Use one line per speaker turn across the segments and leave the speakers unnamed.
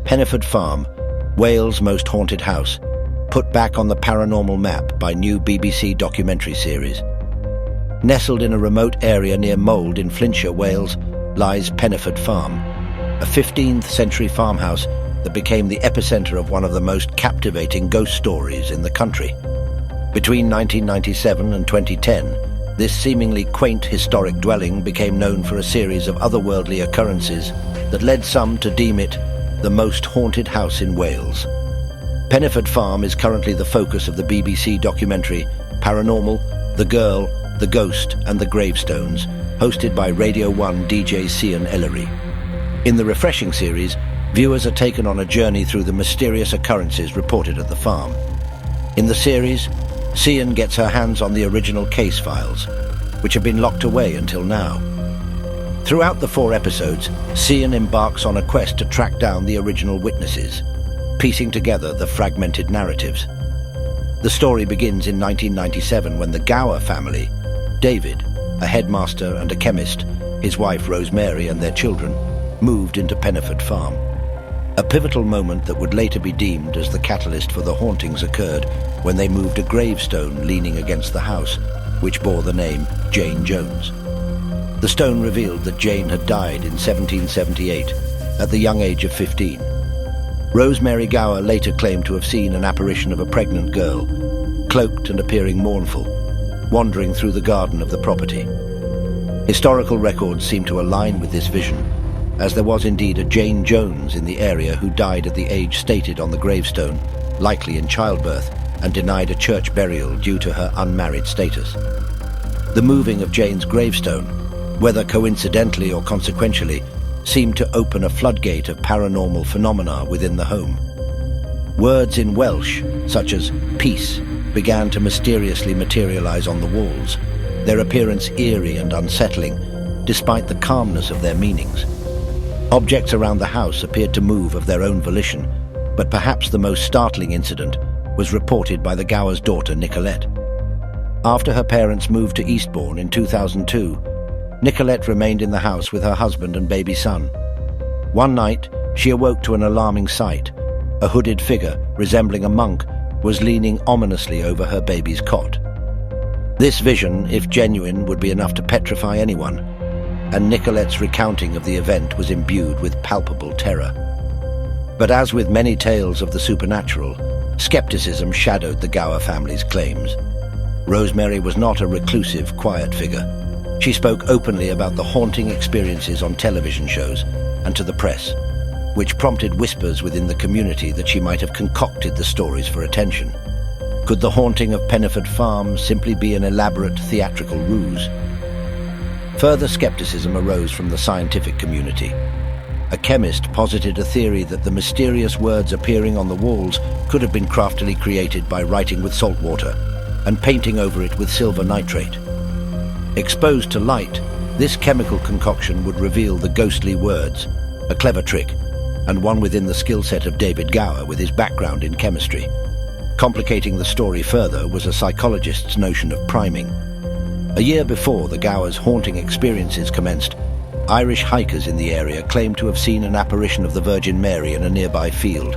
Penyffordd Farm, Wales' most haunted house, put back on the paranormal map by new BBC documentary series. Nestled in a remote area near Mold in Flintshire, Wales, lies Penyffordd Farm, a 15th century farmhouse that became the epicentre of one of the most captivating ghost stories in the country. Between 1997 and 2010, this seemingly quaint historic dwelling became known for a series of otherworldly occurrences that led some to deem it the most haunted house in Wales. Penyffordd Farm is currently the focus of the BBC documentary Paranormal, The Girl, The Ghost and the Gravestones, hosted by Radio 1 DJ Sian Eleri. In the refreshing series, viewers are taken on a journey through the mysterious occurrences reported at the farm. In the series, Sian gets her hands on the original case files, which have been locked away until now. Throughout the 4 episodes, Sian embarks on a quest to track down the original witnesses, piecing together the fragmented narratives. The story begins in 1997 when the Gower family, David, a headmaster and a chemist, his wife Rosemary and their children, moved into Penyffordd Farm. A pivotal moment that would later be deemed as the catalyst for the hauntings occurred when they moved a gravestone leaning against the house, which bore the name Jane Jones. The stone revealed that Jane had died in 1778 at the young age of 15. Rosemary Gower later claimed to have seen an apparition of a pregnant girl, cloaked and appearing mournful, wandering through the garden of the property. Historical records seem to align with this vision, as there was indeed a Jane Jones in the area who died at the age stated on the gravestone, likely in childbirth, and denied a church burial due to her unmarried status. The moving of Jane's gravestone, whether coincidentally or consequentially, seemed to open a floodgate of paranormal phenomena within the home. Words in Welsh, such as peace, began to mysteriously materialize on the walls, their appearance eerie and unsettling, despite the calmness of their meanings. Objects around the house appeared to move of their own volition, but perhaps the most startling incident was reported by the Gower's daughter, Nicolette. After her parents moved to Eastbourne in 2002, Nicolette remained in the house with her husband and baby son. One night, she awoke to an alarming sight. A hooded figure, resembling a monk, was leaning ominously over her baby's cot. This vision, if genuine, would be enough to petrify anyone, and Nicolette's recounting of the event was imbued with palpable terror. But as with many tales of the supernatural, skepticism shadowed the Gower family's claims. Rosemary was not a reclusive, quiet figure. She spoke openly about the haunting experiences on television shows and to the press, which prompted whispers within the community that she might have concocted the stories for attention. Could the haunting of Penyffordd Farm simply be an elaborate theatrical ruse? Further skepticism arose from the scientific community. A chemist posited a theory that the mysterious words appearing on the walls could have been craftily created by writing with salt water and painting over it with silver nitrate. Exposed to light, this chemical concoction would reveal the ghostly words, a clever trick, and one within the skill set of David Gower with his background in chemistry. Complicating the story further was a psychologist's notion of priming. A year before the Gower's haunting experiences commenced, Irish hikers in the area claimed to have seen an apparition of the Virgin Mary in a nearby field.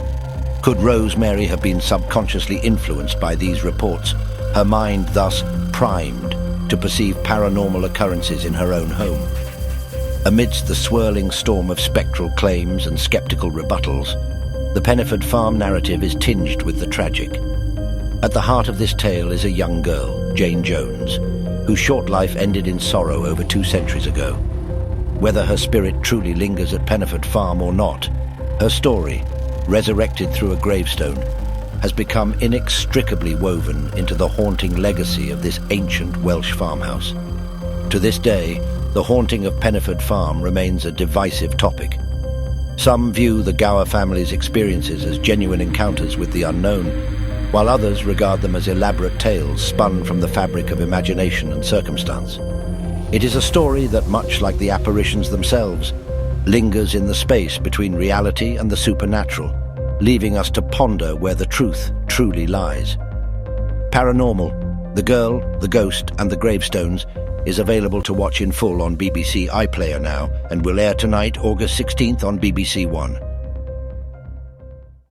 Could Rosemary have been subconsciously influenced by these reports, her mind thus primed to perceive paranormal occurrences in her own home? Amidst the swirling storm of spectral claims and skeptical rebuttals, the Penyffordd Farm narrative is tinged with the tragic. At the heart of this tale is a young girl, Jane Jones, whose short life ended in sorrow over 2 centuries ago. Whether her spirit truly lingers at Penyffordd Farm or not, her story, resurrected through a gravestone, has become inextricably woven into the haunting legacy of this ancient Welsh farmhouse. To this day, the haunting of Penyffordd Farm remains a divisive topic. Some view the Gower family's experiences as genuine encounters with the unknown, while others regard them as elaborate tales spun from the fabric of imagination and circumstance. It is a story that, much like the apparitions themselves, lingers in the space between reality and the supernatural, leaving us to ponder where the truth truly lies. Paranormal, The Girl, The Ghost and the Gravestones is available to watch in full on BBC iPlayer now and will air tonight, August 16th on BBC One.